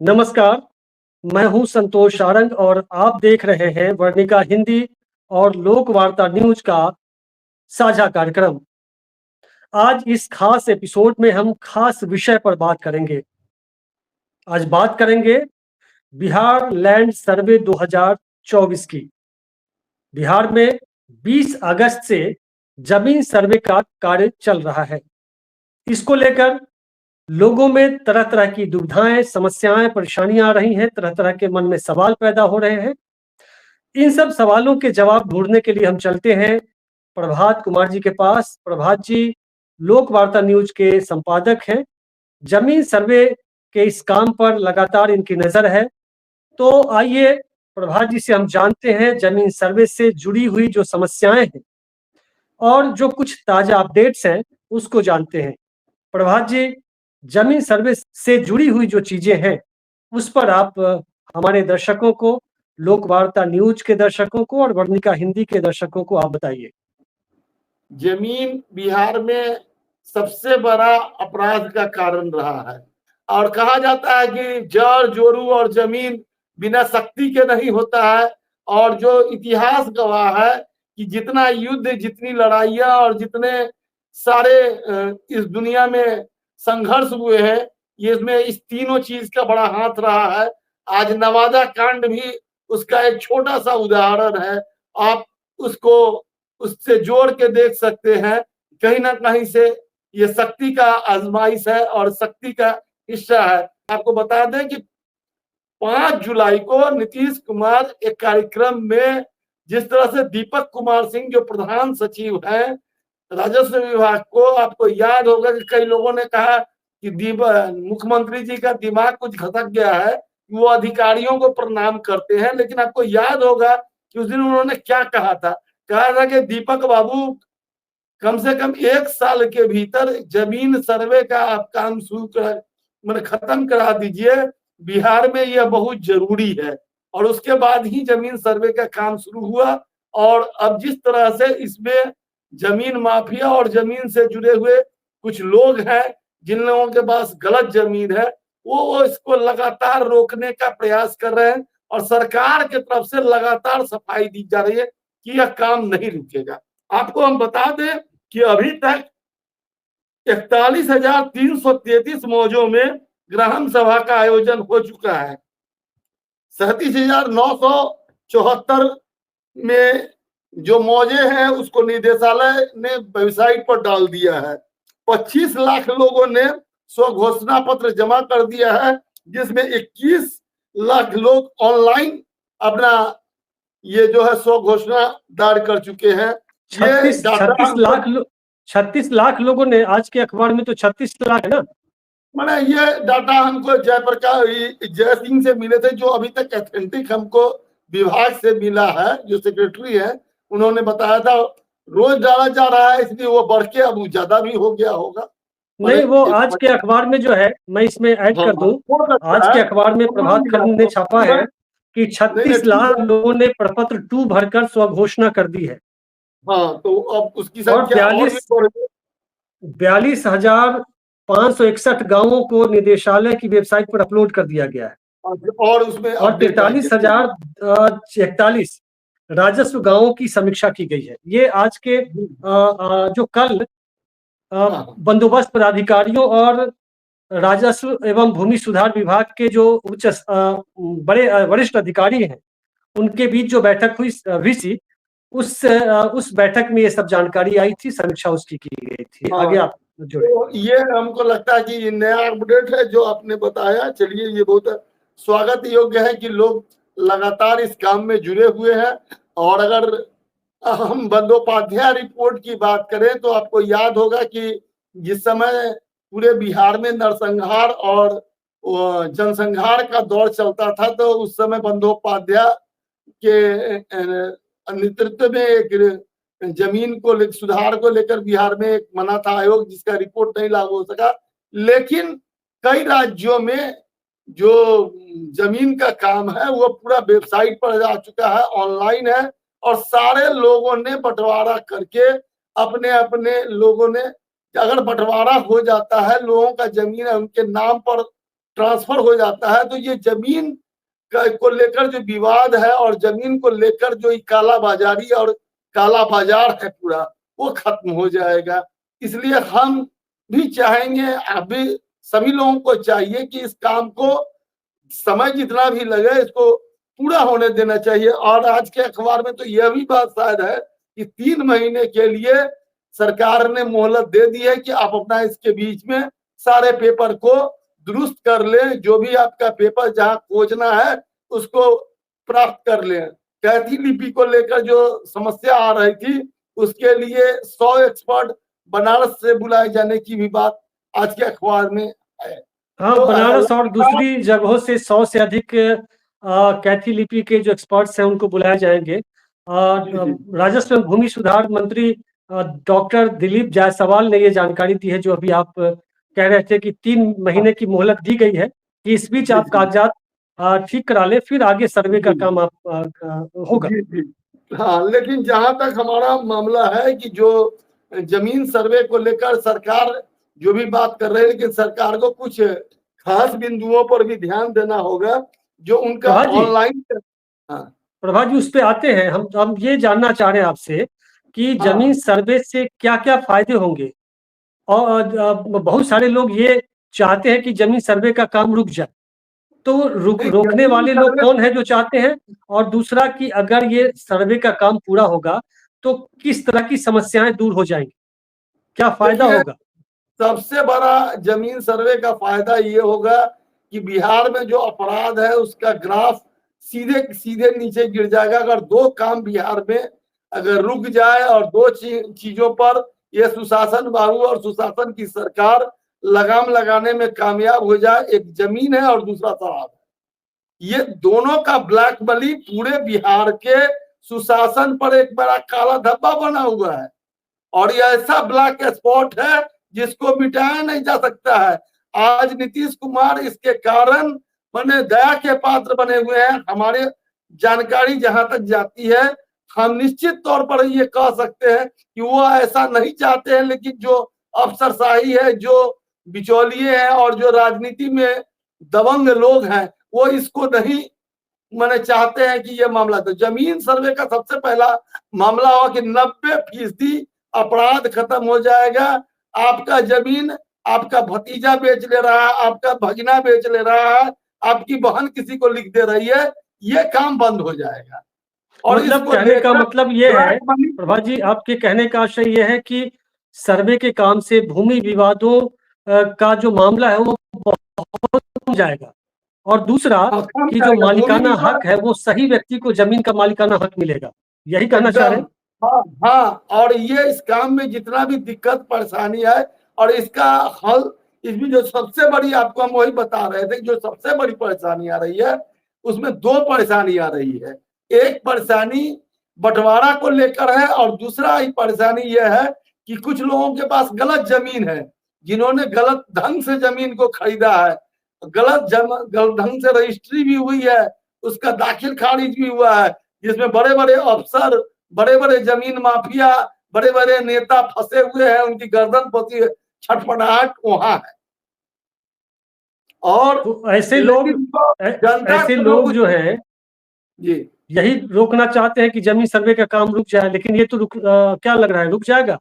नमस्कार, मैं हूं संतोष सारंग और आप देख रहे हैं वर्णिका हिंदी और लोक वार्ता न्यूज का साझा कार्यक्रम। आज इस खास एपिसोड में हम खास विषय पर बात करेंगे। आज बात करेंगे बिहार लैंड सर्वे 2024 की। बिहार में 20 अगस्त से जमीन सर्वे का कार्य चल रहा है। इसको लेकर लोगों में तरह तरह की दुविधाएं, समस्याएं, परेशानियां आ रही हैं, तरह तरह के मन में सवाल पैदा हो रहे हैं। इन सब सवालों के जवाब ढूंढने के लिए हम चलते हैं प्रभात कुमार जी के पास। प्रभात जी लोक वार्ता न्यूज के संपादक हैं। जमीन सर्वे के इस काम पर लगातार इनकी नजर है। तो आइए प्रभात जी से हम जानते हैं जमीन सर्वे से जुड़ी हुई जो समस्याएं हैं और जो कुछ ताजा अपडेट्स हैं उसको जानते हैं। प्रभात जी, जमीन सर्वे से जुड़ी हुई जो चीजें हैं उस पर आप हमारे दर्शकों को, लोक वार्ता न्यूज के दर्शकों को और वर्णिका हिंदी के दर्शकों को आप बताइए। जमीन बिहार में सबसे बड़ा अपराध का कारण रहा है और कहा जाता है कि जड़ जोरू और जमीन बिना शक्ति के नहीं होता है। और जो इतिहास गवाह है कि जितना युद्ध, जितनी लड़ाइयां और जितने सारे इस दुनिया में संघर्ष हुए हैं, ये इसमें इस तीनों चीज का बड़ा हाथ रहा है। आज नवादा कांड भी उसका एक छोटा सा उदाहरण है। आप उसको उससे जोड़ के देख सकते हैं। कहीं ना कहीं से ये शक्ति का आजमाइश है और शक्ति का हिस्सा है। आपको बता दें कि 5 जुलाई को नीतीश कुमार एक कार्यक्रम में जिस तरह से दीपक कुमार सिंह जो प्रधान सचिव हैं राजस्व विभाग को, आपको याद होगा कि कई लोगों ने कहा कि मुख्यमंत्री जी का दिमाग कुछ खसक गया है, वो अधिकारियों को प्रणाम करते हैं। लेकिन आपको याद होगा कि उस दिन उन्होंने क्या कहा था। कहा था कि दीपक बाबू, कम से कम 1 साल के भीतर जमीन सर्वे का आप काम शुरू कर मतलब खत्म करा दीजिए, बिहार में यह बहुत जरूरी है। और उसके बाद ही जमीन सर्वे का काम शुरू हुआ। और अब जिस तरह से इसमें जमीन माफिया और जमीन से जुड़े हुए कुछ लोग हैं, जिन लोगों के पास गलत जमीन है, वो इसको लगातार रोकने का प्रयास कर रहे हैं और सरकार की तरफ से लगातार सफाई दी जा रही है कि यह काम नहीं रुकेगा। आपको हम बता दें कि अभी तक 41,333 मौजों में ग्राम सभा का आयोजन हो चुका है। 37,974 में जो मौजे हैं उसको निदेशालय ने वेबसाइट पर डाल दिया है। 25 लाख लोगों ने स्वघोषणा पत्र जमा कर दिया है, जिसमें 21 लाख लोग ऑनलाइन अपना ये जो है स्वघोषणा दायर कर चुके हैं। 36 लाख लोगों ने, आज के अखबार में तो 36 लाख है ना। मैंने ये डाटा हमको जय सिंह से मिले थे, जो अभी तक ऑथेंटिक हमको विभाग से मिला है। जो सेक्रेटरी है उन्होंने बताया था रोज डाला जा रहा है, इसलिए वो बढ़ के अब ज्यादा भी हो गया होगा। नहीं, वो आज के अखबार में जो है, मैं इसमें ऐड कर दूं, आज के अखबार में प्रभात खंड ने छापा है कि 36 लाख लोगों ने प्रपत्र 2 भरकर स्वघोषणा कर दी है। हाँ, तो अब उसकी संख्या 42,561 गांवों को निदेशालय की वेबसाइट पर अपलोड कर दिया गया है और उसमें 43,041 राजस्व गांवों की समीक्षा की गई है। ये आज के जो कल बंदोबस्त पदाधिकारियों और राजस्व एवं भूमि सुधार विभाग के जो उच्च बड़े वरिष्ठ अधिकारी हैं उनके बीच जो बैठक हुई वीसी, उस बैठक में ये सब जानकारी आई थी, समीक्षा उसकी की गई थी। आगे आप जुड़े। तो ये हमको लगता है कि ये नया अपडेट है जो आपने बताया। चलिए, ये बहुत स्वागत योग्य है कि लोग लगातार इस काम में जुड़े हुए हैं। और अगर हम बंदोपाध्याय रिपोर्ट की बात करें तो आपको याद होगा कि जिस समय पूरे बिहार में नरसंहार और जनसंहार का दौर चलता था, तो उस समय बंदोपाध्याय के नेतृत्व में एक जमीन को सुधार को लेकर बिहार में एक बना था आयोग, जिसका रिपोर्ट नहीं लागू हो सका। लेकिन कई राज्यों में जो जमीन का काम है वो पूरा वेबसाइट पर आ चुका है, ऑनलाइन है। और सारे लोगों ने बंटवारा करके अपने अपने लोगों ने, अगर बंटवारा हो जाता है, लोगों का जमीन है उनके नाम पर ट्रांसफर हो जाता है तो ये जमीन को लेकर जो विवाद है और जमीन को लेकर जो काला बाजारी और काला बाजार है पूरा, वो खत्म हो जाएगा। इसलिए हम भी चाहेंगे, अभी सभी लोगों को चाहिए कि इस काम को समय जितना भी लगे इसको पूरा होने देना चाहिए। और आज के अखबार में तो यह भी बात शायद है कि 3 महीने के लिए सरकार ने मोहलत दे दी है कि आप अपना इसके बीच में सारे पेपर को दुरुस्त कर ले, जो भी आपका पेपर जहां खोजना है उसको प्राप्त कर ले। कैथी लिपि को लेकर जो समस्या आ रही थी उसके लिए 100 एक्सपर्ट बनारस से बुलाए जाने की भी बात आज के अखबार में है। हाँ, तो बनारस और दूसरी जगहों से 100 से अधिक कैथी लिपि के जो एक्सपर्ट्स हैं उनको बुलाए जाएंगे। राजस्व एवं भूमि सुधार मंत्री डॉक्टर दिलीप जायसवाल ने ये जानकारी दी है, जो अभी आप कह रहे थे कि 3 महीने की मोहलत दी गई है कि इस बीच आप कागजात ठीक करा ले, फिर आगे सर्वे का काम आप होगा। हाँ, लेकिन जहां तक हमारा मामला है कि जो जमीन सर्वे को लेकर सरकार जो भी बात कर रहे हैं, लेकिन सरकार को कुछ खास बिंदुओं पर भी ध्यान देना होगा जो उनका ऑनलाइन। प्रभा जी, उस पे आते हैं। हम ये जानना चाह रहे हैं आपसे कि जमीन सर्वे से क्या क्या फायदे होंगे। और बहुत सारे लोग ये चाहते हैं कि जमीन सर्वे का काम रुक जाए, तो रोकने वाले लोग कौन है जो चाहते हैं? और दूसरा कि अगर ये सर्वे का काम पूरा होगा तो किस तरह की समस्याएं दूर हो जाएंगी, क्या फायदा होगा? सबसे बड़ा जमीन सर्वे का फायदा ये होगा कि बिहार में जो अपराध है उसका ग्राफ सीधे सीधे नीचे गिर जाएगा। अगर 2 काम बिहार में अगर रुक जाए और 2 चीजों पर ये सुशासन बाबू और सुशासन की सरकार लगाम लगाने में कामयाब हो जाए, एक जमीन है और दूसरा शराब है, ये दोनों का ब्लैक मनी पूरे बिहार के सुशासन पर एक बड़ा काला धब्बा बना हुआ है और ये ऐसा ब्लैक स्पॉट है जिसको मिटाया नहीं जा सकता है। आज नीतीश कुमार इसके कारण बने दया के पात्र बने हुए हैं। हमारे जानकारी जहां तक जाती है, हम निश्चित तौर पर ये कह सकते हैं कि वो ऐसा नहीं चाहते हैं, लेकिन जो अफसरशाही है, जो बिचौलिए हैं और जो राजनीति में दबंग लोग हैं, वो इसको नहीं मैंने चाहते हैं कि ये मामला। तो जमीन सर्वे का सबसे पहला मामला हो कि 90% अपराध खत्म हो जाएगा। आपका जमीन आपका भतीजा बेच ले रहा है, आपका भगना बेच ले रहा है, आपकी बहन किसी को लिख दे रही है, ये काम बंद हो जाएगा। और मतलब कहने का मतलब ये है प्रभा जी, आपके कहने का आशय ये है कि सर्वे के काम से भूमि विवादों का जो मामला है वो बहुत कम जाएगा, और दूसरा कि जो मालिकाना हक है वो सही व्यक्ति को जमीन का मालिकाना हक मिलेगा, यही कहना चाह रहे हैं? हाँ, और ये इस काम में जितना भी दिक्कत परेशानी है और इसका हल, इसमें जो सबसे बड़ी, आपको हम वही बता रहे थे, जो सबसे बड़ी परेशानी आ रही है उसमें 2 परेशानी आ रही है। एक परेशानी बंटवारा को लेकर है और दूसरा ही परेशानी यह है कि कुछ लोगों के पास गलत जमीन है, जिन्होंने गलत ढंग से जमीन को खरीदा है, गलत ढंग से रजिस्ट्री भी हुई है, उसका दाखिल खारिज भी हुआ है, जिसमें बड़े बड़े अफसर, बड़े बड़े जमीन माफिया, बड़े बड़े नेता फंसे हुए हैं, उनकी गर्दन पसी है, छटपटाहट वहां है। और तो ऐसे लोग जो हैं जी यही रोकना चाहते हैं कि जमीन सर्वे का काम रुक जाए, लेकिन ये तो क्या लग रहा है, रुक जाएगा?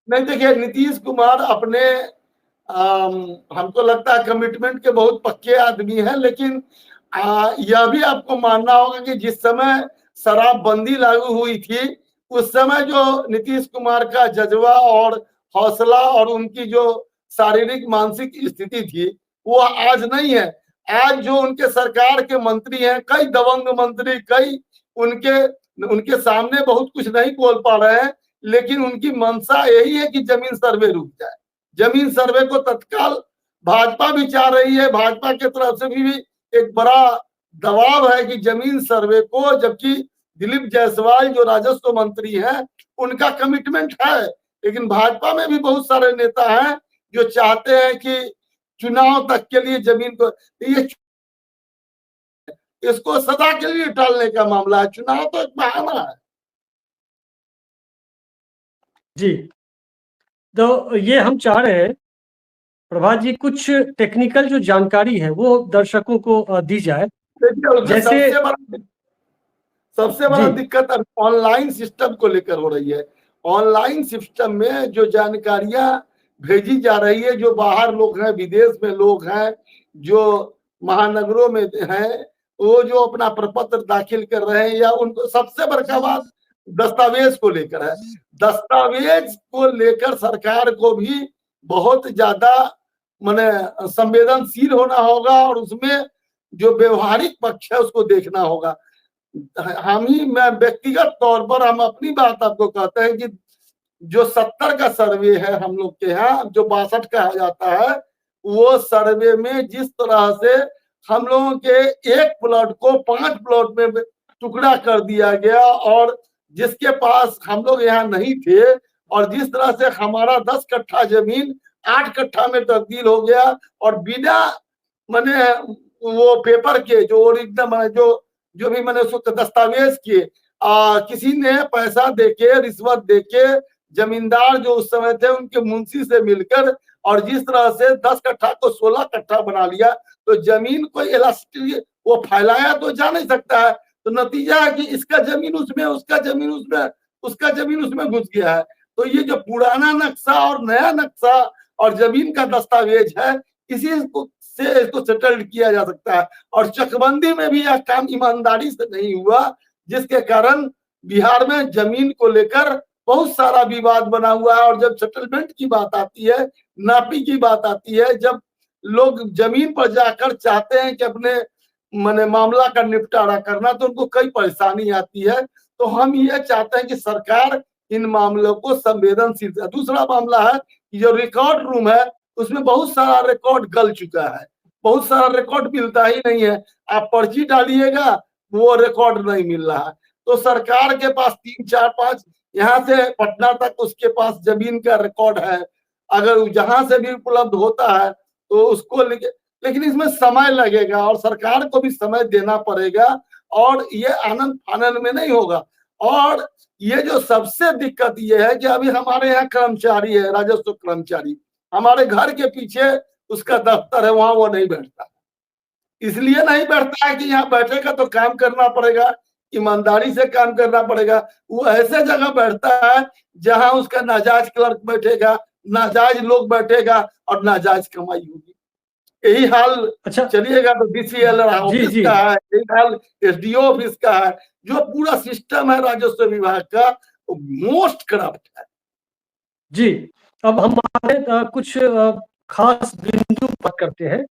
नहीं, देखिए नीतीश कुमार अपने हमको लगता है कमिटमेंट के बहुत पक्के आदमी हैं, लेकिन यह भी आपको मानना होगा कि जिस समय शराबबंदी लागू हुई थी उस समय जो नीतीश कुमार का जज्बा और हौसला और उनकी जो शारीरिक मानसिक स्थिति थी वो आज नहीं है। आज जो उनके सरकार के मंत्री हैं, कई दबंग मंत्री, कई उनके सामने बहुत कुछ नहीं बोल पा रहे हैं, लेकिन उनकी मंशा यही है कि जमीन सर्वे रुक जाए। जमीन सर्वे को तत्काल भाजपा भी चाह रही है, भाजपा की तरफ से भी एक बड़ा दबाव है कि जमीन सर्वे को, जबकि दिलीप जायसवाल जो राजस्व मंत्री हैं उनका कमिटमेंट है, लेकिन भाजपा में भी बहुत सारे नेता हैं जो चाहते हैं कि चुनाव तक के लिए जमीन को, ये इसको सदा के लिए टालने का मामला है, चुनाव तो एक बहाना है। जी, तो ये हम चाह रहे हैं प्रभात जी, कुछ टेक्निकल जो जानकारी है वो दर्शकों को दी जाए। देखिए उसमें जैसे सबसे बड़ा जी दिक्कत अब ऑनलाइन सिस्टम को लेकर हो रही है। ऑनलाइन सिस्टम में जो जानकारियां भेजी जा रही है, जो बाहर लोग हैं, विदेश में लोग हैं, जो महानगरों में हैं, वो जो अपना प्रपत्र दाखिल कर रहे हैं, या उनको सबसे बड़का बात दस्तावेज को लेकर है। दस्तावेज को लेकर सरकार को भी बहुत ज्यादा माने संवेदनशील होना होगा, और उसमें जो व्यवहारिक पक्ष है उसको देखना होगा। मैं व्यक्तिगत तौर पर हम अपनी बात आपको कहते हैं कि जो 70 का सर्वे है हम लोग के यहाँ, जो 62 कहा जाता है, वो सर्वे में जिस तरह से हम लोगों के एक प्लॉट को 5 प्लॉट में टुकड़ा कर दिया गया, और जिसके पास हम लोग यहाँ नहीं थे, और जिस तरह से हमारा 10 कट्ठा जमीन 8 कट्ठा में तब्दील हो गया, और बिना मैंने वो पेपर के जो ओरिजिनल मैंने जो भी मैंने उसको दस्तावेज किए, किसी ने पैसा देके, रिश्वत देके, जमींदार जो उस समय थे उनके मुंशी से मिलकर, और जिस तरह से 10 कट्ठा को 16 कट्ठा बना लिया, तो जमीन को इलास्टिक वो फैलाया तो जा नहीं सकता है। तो नतीजा है कि इसका जमीन उसमें, उसका जमीन उसमें, उसका जमीन उसमें घुस गया है। तो ये जो पुराना नक्शा और नया नक्शा और जमीन का दस्तावेज है, इसी से इसको सेटल्ड किया जा सकता है। और चकबंदी में भी यह काम ईमानदारी से नहीं हुआ, जिसके कारण बिहार में जमीन को लेकर बहुत सारा विवाद बना हुआ है। और जब सेटलमेंट की बात आती है, नापी की बात आती है, जब लोग जमीन पर जाकर चाहते हैं कि अपने माने मामला का निपटारा करना, तो उनको कई परेशानी आती है। तो हम ये चाहते हैं कि सरकार इन मामलों को संवेदनशील। दूसरा मामला है कि जो रिकॉर्ड रूम है उसमें बहुत सारा रिकॉर्ड गल चुका है, बहुत सारा रिकॉर्ड मिलता ही नहीं है। आप पर्ची डालिएगा, वो रिकॉर्ड नहीं मिल रहा है। तो सरकार के पास 3 4 5 यहाँ से पटना तक उसके पास जमीन का रिकॉर्ड है, अगर जहां से भी उपलब्ध होता है तो उसको लेकिन इसमें समय लगेगा, और सरकार को भी समय देना पड़ेगा, और ये आनंद फानन में नहीं होगा। और ये जो सबसे दिक्कत ये है कि अभी हमारे यहाँ कर्मचारी है, राजस्व कर्मचारी, हमारे घर के पीछे उसका दफ्तर है, वहां वो नहीं बैठता। इसलिए नहीं बैठता है कि यहाँ बैठेगा तो काम करना पड़ेगा, ईमानदारी से काम करना पड़ेगा। वो ऐसे जगह बैठता है जहां उसका नाजायज क्लर्क बैठेगा, नाजायज लोग बैठेगा, और नाजायज कमाई होगी। यही हाल अच्छा चलिएगा तो DCL जी ऑफिस जी का है, यही हाल SDO ऑफिस का है। जो पूरा सिस्टम है राजस्व विभाग का, वो मोस्ट करप्ट है। जी, अब हम कुछ खास बिंदु पर करते हैं।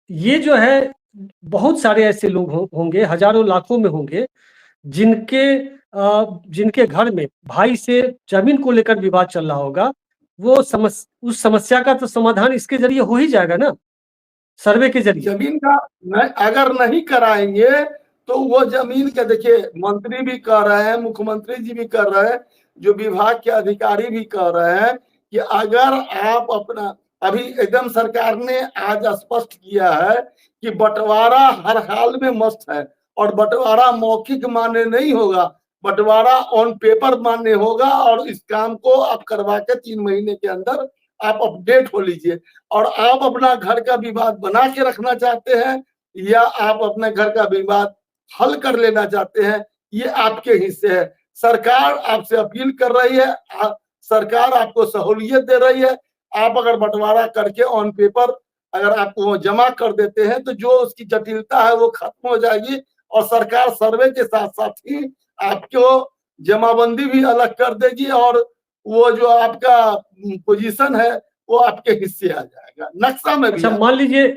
ये जो है बहुत सारे ऐसे लोग होंगे, हजारों लाखों में होंगे, जिनके घर में भाई से जमीन को लेकर विवाद चल रहा होगा। वो उस समस्या का तो समाधान इसके जरिए हो ही जाएगा ना, सर्वे के जरिए। जमीन का अगर नहीं कराएंगे तो वो जमीन का, देखिए मंत्री भी कह रहे हैं, मुख्यमंत्री जी भी कर रहे हैं, जो विभाग के अधिकारी भी कह रहे हैं कि अगर आप अपना, अभी एकदम सरकार ने आज स्पष्ट किया है कि बंटवारा हर हाल में मस्त है, और बंटवारा मौखिक मान्य नहीं होगा, बंटवारा ऑन पेपर मान्य होगा, और इस काम को आप करवा के 3 महीने के अंदर आप अपडेट हो लीजिए। और आप अपना घर का विवाद बना के रखना चाहते हैं, या आप अपने घर का विवाद हल कर लेना चाहते हैं, ये आपके हिस्से है। सरकार आपसे अपील कर रही है, सरकार आपको सहूलियत दे रही है। आप अगर बंटवारा करके ऑन पेपर अगर आप वो जमा कर देते हैं, तो जो उसकी जटिलता है वो खत्म हो जाएगी, और सरकार सर्वे के साथ साथ ही आपको जमाबंदी भी अलग कर देगी, और वो जो आपका पोजीशन है वो आपके हिस्से आ जाएगा, नक्शा में भी अच्छा, आ मान लीजिए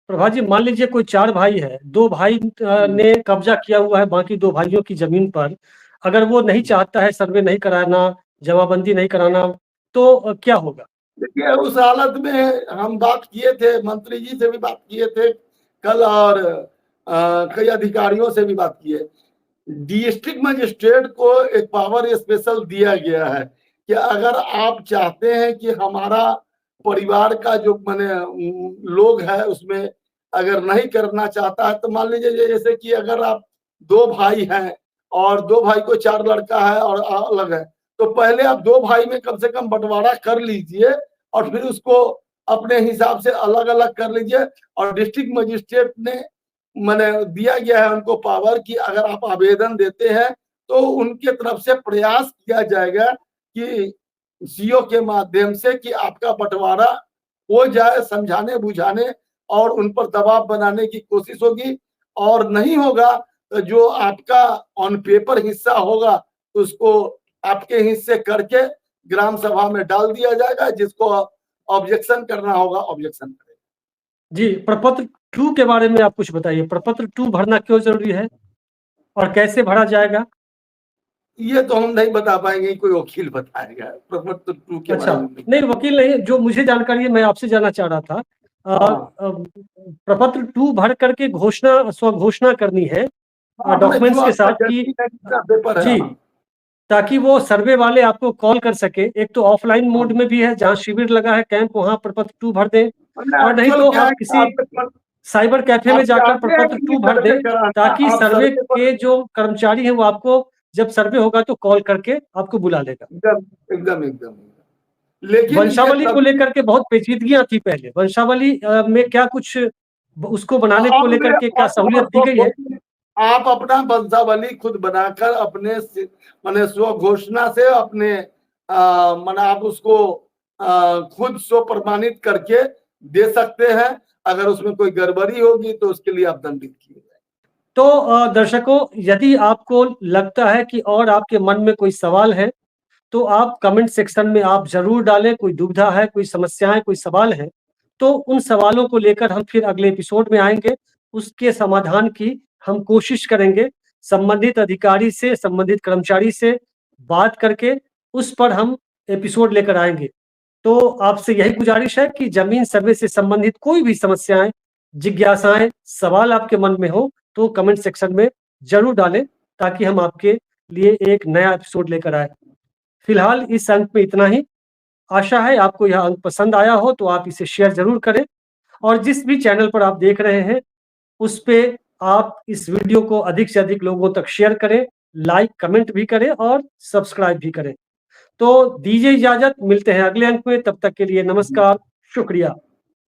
प्रभात जी, मान लीजिए कोई 4 भाई है, 2 भाई ने कब्जा किया हुआ है बाकी 2 भाइयों की जमीन पर। अगर वो नहीं चाहता है सर्वे नहीं कराना, जमाबंदी नहीं कराना, तो क्या होगा? देखिए उस हालत में हम बात किए थे, मंत्री जी से भी बात किए थे कल, और कई अधिकारियों से भी बात किए। डिस्ट्रिक्ट मजिस्ट्रेट को एक पावर स्पेशल दिया गया है कि अगर आप चाहते हैं कि हमारा परिवार का जो माने लोग है उसमें अगर नहीं करना चाहता है, तो मान लीजिए जैसे कि अगर आप 2 भाई हैं, और 2 भाई को 4 लड़का है और अलग है, तो पहले आप 2 भाई में कम से कम बंटवारा कर लीजिए, और फिर उसको अपने हिसाब से अलग अलग कर लीजिए। और डिस्ट्रिक्ट मजिस्ट्रेट ने मैंने दिया गया है उनको पावर कि अगर आप आवेदन देते हैं तो उनके तरफ से प्रयास किया जाएगा कि सीओ के माध्यम से कि आपका बंटवारा हो जाए, समझाने बुझाने और उन पर दबाव बनाने की कोशिश होगी। और नहीं होगा तो जो आपका ऑन पेपर हिस्सा होगा उसको आपके हिस्से करके ग्राम सभा में डाल दिया जाएगा। जिसको ऑब्जेक्शन करना होगा ऑब्जेक्शन करेगा। जी, प्रपत्र 2 के बारे में आप कुछ बताइए। प्रपत्र 2 भरना क्यों जरूरी है और कैसे भरा जाएगा? ये तो हम नहीं बता पाएंगे, कोई वकील बताएगा प्रपत्र 2 के अच्छा, बारे में। नहीं वकील नहीं, जो मुझे जानकारी है मैं आपसे जानना चाह रहा था। प्रपत्र 2 भर करके स्वघोषणा करनी है डॉक्यूमेंट्स के साथ कि पेपर है। जी, ताकि वो सर्वे वाले आपको कॉल कर सके। एक तो ऑफलाइन मोड में भी है, जहाँ शिविर लगा है कैंप, वहां प्रपत्र 2 भर दें, और नहीं तो आप किसी साइबर कैफे में जाकर प्रपत्र 2 भर दें, ताकि सर्वे के जो कर्मचारी हैं वो आपको जब सर्वे होगा तो कॉल करके आपको बुला लेगा। एकदम एकदम। लेकिन वंशावली को लेकर के बहुत पेचीदगियां थी पहले। वंशावली में क्या कुछ उसको बनाने को लेकर के क्या सहूलियत दी गई है? आप अपना वंशावली खुद बनाकर अपने माने स्व घोषणा से अपने माने आप उसको खुद स्व प्रमाणित करके दे सकते हैं। अगर उसमें कोई गड़बड़ी होगी तो उसके लिए आप दंडित किए जाएंगे। तो दर्शकों, यदि आपको लगता है कि और आपके मन में कोई सवाल है तो आप कमेंट सेक्शन में आप जरूर डालें। कोई दुविधा है, कोई समस्याएं, कोई सवाल है तो उन सवालों को लेकर हम फिर अगले एपिसोड में आएंगे। उसके समाधान की हम कोशिश करेंगे। संबंधित अधिकारी से, संबंधित कर्मचारी से बात करके उस पर हम एपिसोड लेकर आएंगे। तो आपसे यही गुजारिश है कि जमीन सर्वे से संबंधित कोई भी समस्याएं, जिज्ञासाएं, सवाल आपके मन में हो तो कमेंट सेक्शन में जरूर डालें, ताकि हम आपके लिए एक नया एपिसोड लेकर आए। फिलहाल इस अंक में इतना ही। आशा है आपको यह अंक पसंद आया हो तो आप इसे शेयर जरूर करें, और जिस भी चैनल पर आप देख रहे हैं उस पे आप इस वीडियो को अधिक से अधिक लोगों तक शेयर करें, लाइक कमेंट भी करें और सब्सक्राइब भी करें। तो दीजिए इजाजत, मिलते हैं अगले अंक में। तब तक के लिए नमस्कार, शुक्रिया।